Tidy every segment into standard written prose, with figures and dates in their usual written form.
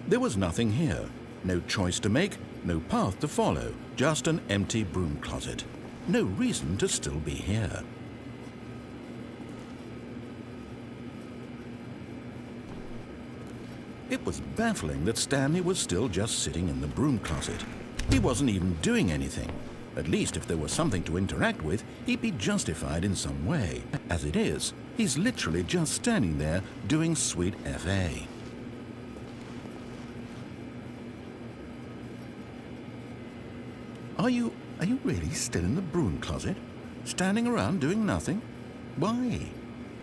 There was nothing here. No choice to make, no path to follow, just an empty broom closet. No reason to still be here. It was baffling that Stanley was still just sitting in the broom closet. He wasn't even doing anything. At least if there was something to interact with, he'd be justified in some way. As it is, he's literally just standing there doing sweet FA. Are you really still in the broom closet? Standing around doing nothing? Why?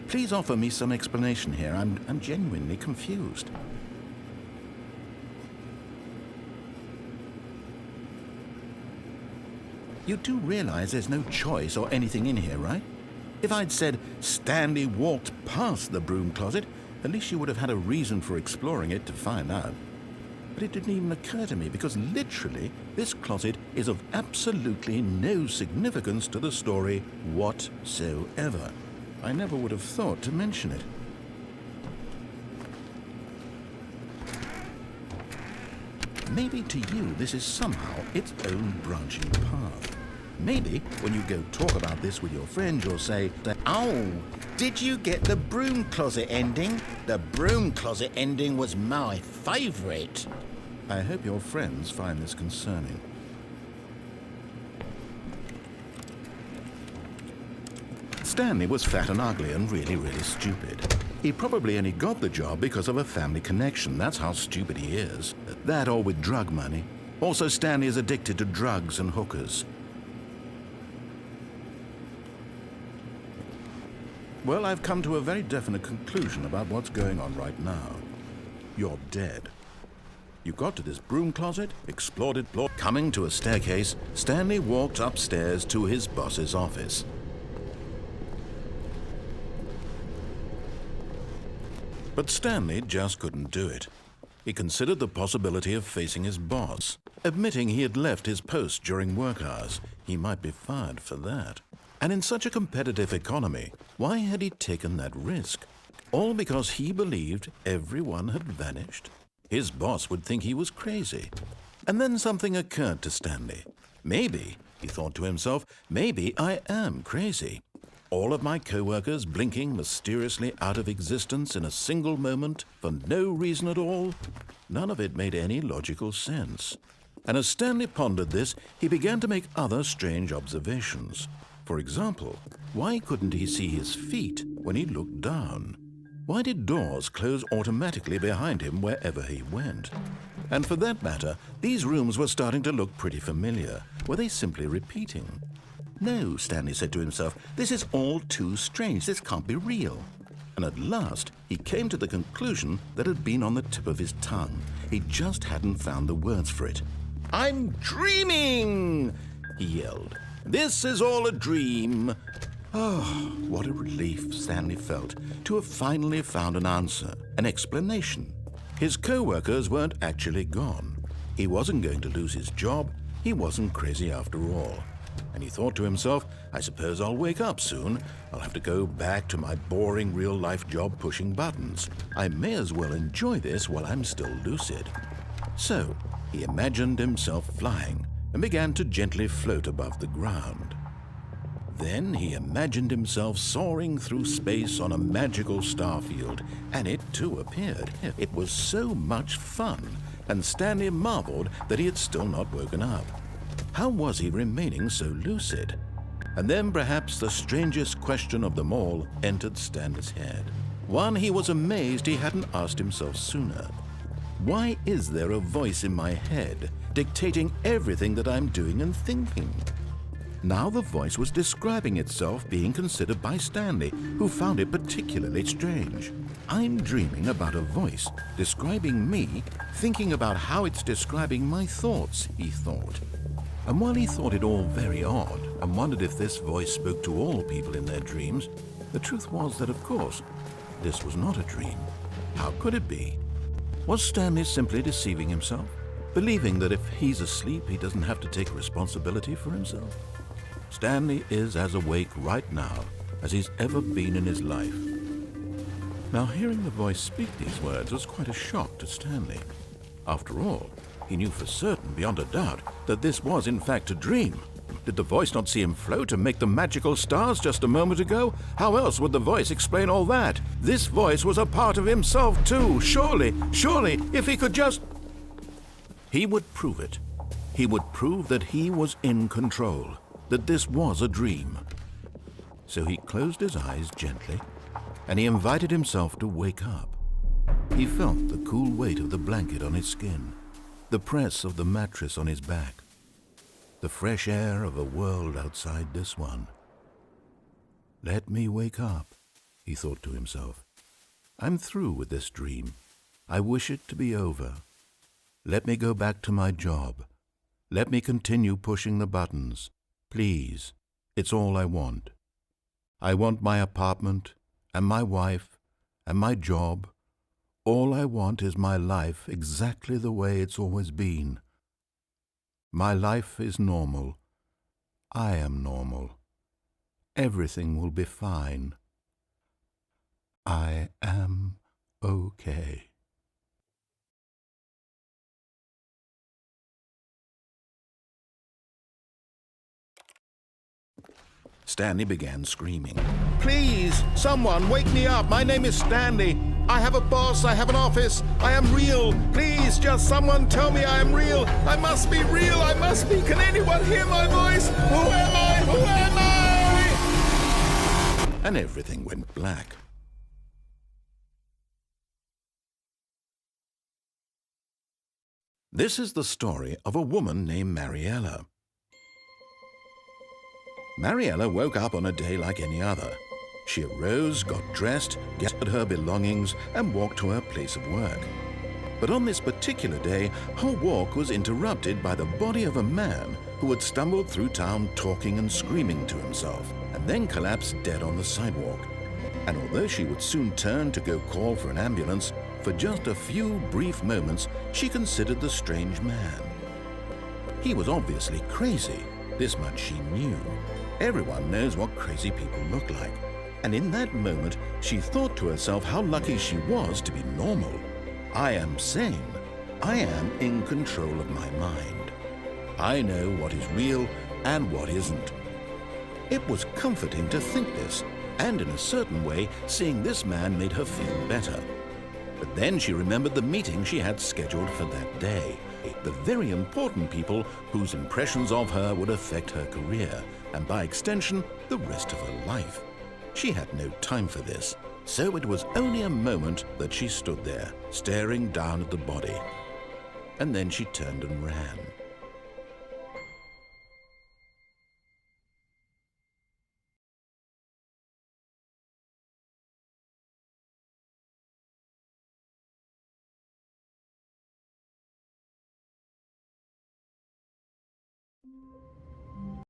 Please offer me some explanation here. I'm genuinely confused. You do realize there's no choice or anything in here, right? If I'd said Stanley walked past the broom closet, at least you would have had a reason for exploring it to find out. But it didn't even occur to me because literally this closet is of absolutely no significance to the story whatsoever. I never would have thought to mention it. Maybe to you this is somehow its own branching path. Maybe when you go talk about this with your friends, you'll say, "Oh, did you get the broom closet ending? The broom closet ending was my favorite." I hope your friends find this concerning. Stanley was fat and ugly and really, really stupid. He probably only got the job because of a family connection. That's how stupid he is. That or with drug money. Also, Stanley is addicted to drugs and hookers. Well, I've come to a very definite conclusion about what's going on right now. You're dead. You got to this broom closet, explored it, coming to a staircase, Stanley walked upstairs to his boss's office. But Stanley just couldn't do it. He considered the possibility of facing his boss. Admitting he had left his post during work hours, he might be fired for that. And in such a competitive economy, why had he taken that risk? All because he believed everyone had vanished? His boss would think he was crazy. And then something occurred to Stanley. Maybe, he thought to himself, maybe I am crazy. All of my co-workers blinking mysteriously out of existence in a single moment for no reason at all? None of it made any logical sense. And as Stanley pondered this, he began to make other strange observations. For example, why couldn't he see his feet when he looked down? Why did doors close automatically behind him wherever he went? And for that matter, these rooms were starting to look pretty familiar. Were they simply repeating? No, Stanley said to himself, this is all too strange. This can't be real. And at last, he came to the conclusion that had been on the tip of his tongue. He just hadn't found the words for it. "I'm dreaming!" he yelled. "This is all a dream." Oh, what a relief Stanley felt to have finally found an answer, an explanation. His co-workers weren't actually gone. He wasn't going to lose his job. He wasn't crazy after all. And he thought to himself, I suppose I'll wake up soon. I'll have to go back to my boring real-life job pushing buttons. I may as well enjoy this while I'm still lucid. So he imagined himself flying and began to gently float above the ground. Then he imagined himself soaring through space on a magical starfield, and it too appeared. It was so much fun, and Stanley marveled that he had still not woken up. How was he remaining so lucid? And then perhaps the strangest question of them all entered Stanley's head. One he was amazed he hadn't asked himself sooner. Why is there a voice in my head dictating everything that I'm doing and thinking? Now the voice was describing itself being considered by Stanley, who found it particularly strange. I'm dreaming about a voice describing me, thinking about how it's describing my thoughts, he thought. And while he thought it all very odd and wondered if this voice spoke to all people in their dreams, the truth was that, of course, this was not a dream. How could it be? Was Stanley simply deceiving himself, believing that if he's asleep, he doesn't have to take responsibility for himself? Stanley is as awake right now as he's ever been in his life. Now, hearing the voice speak these words was quite a shock to Stanley. After all, he knew for certain, beyond a doubt, that this was in fact a dream. Did the voice not see him float and make the magical stars just a moment ago? How else would the voice explain all that? This voice was a part of himself too. Surely, if he could just... He would prove it. He would prove that he was in control, that this was a dream. So he closed his eyes gently, and he invited himself to wake up. He felt the cool weight of the blanket on his skin, the press of the mattress on his back, the fresh air of a world outside this one. Let me wake up, he thought to himself. I'm through with this dream. I wish it to be over. Let me go back to my job. Let me continue pushing the buttons. Please, it's all I want. I want my apartment and my wife and my job. All I want is my life exactly the way it's always been. My life is normal. I am normal. Everything will be fine. I am okay. Stanley began screaming. Please, someone, wake me up. My name is Stanley. I have a boss. I have an office. I am real. Please, just someone tell me I am real. I must be real. I must be. Can anyone hear my voice? Who am I? Who am I? And everything went black. This is the story of a woman named Mariella. Mariella woke up on a day like any other. She arose, got dressed, gathered her belongings, and walked to her place of work. But on this particular day, her walk was interrupted by the body of a man who had stumbled through town talking and screaming to himself, and then collapsed dead on the sidewalk. And although she would soon turn to go call for an ambulance, for just a few brief moments, she considered the strange man. He was obviously crazy. This much she knew. Everyone knows what crazy people look like. And in that moment, she thought to herself how lucky she was to be normal. I am sane. I am in control of my mind. I know what is real and what isn't. It was comforting to think this, and in a certain way, seeing this man made her feel better. But then she remembered the meeting she had scheduled for that day. The very important people whose impressions of her would affect her career, and by extension, the rest of her life. She had no time for this, so it was only a moment that she stood there, staring down at the body. And then she turned and ran.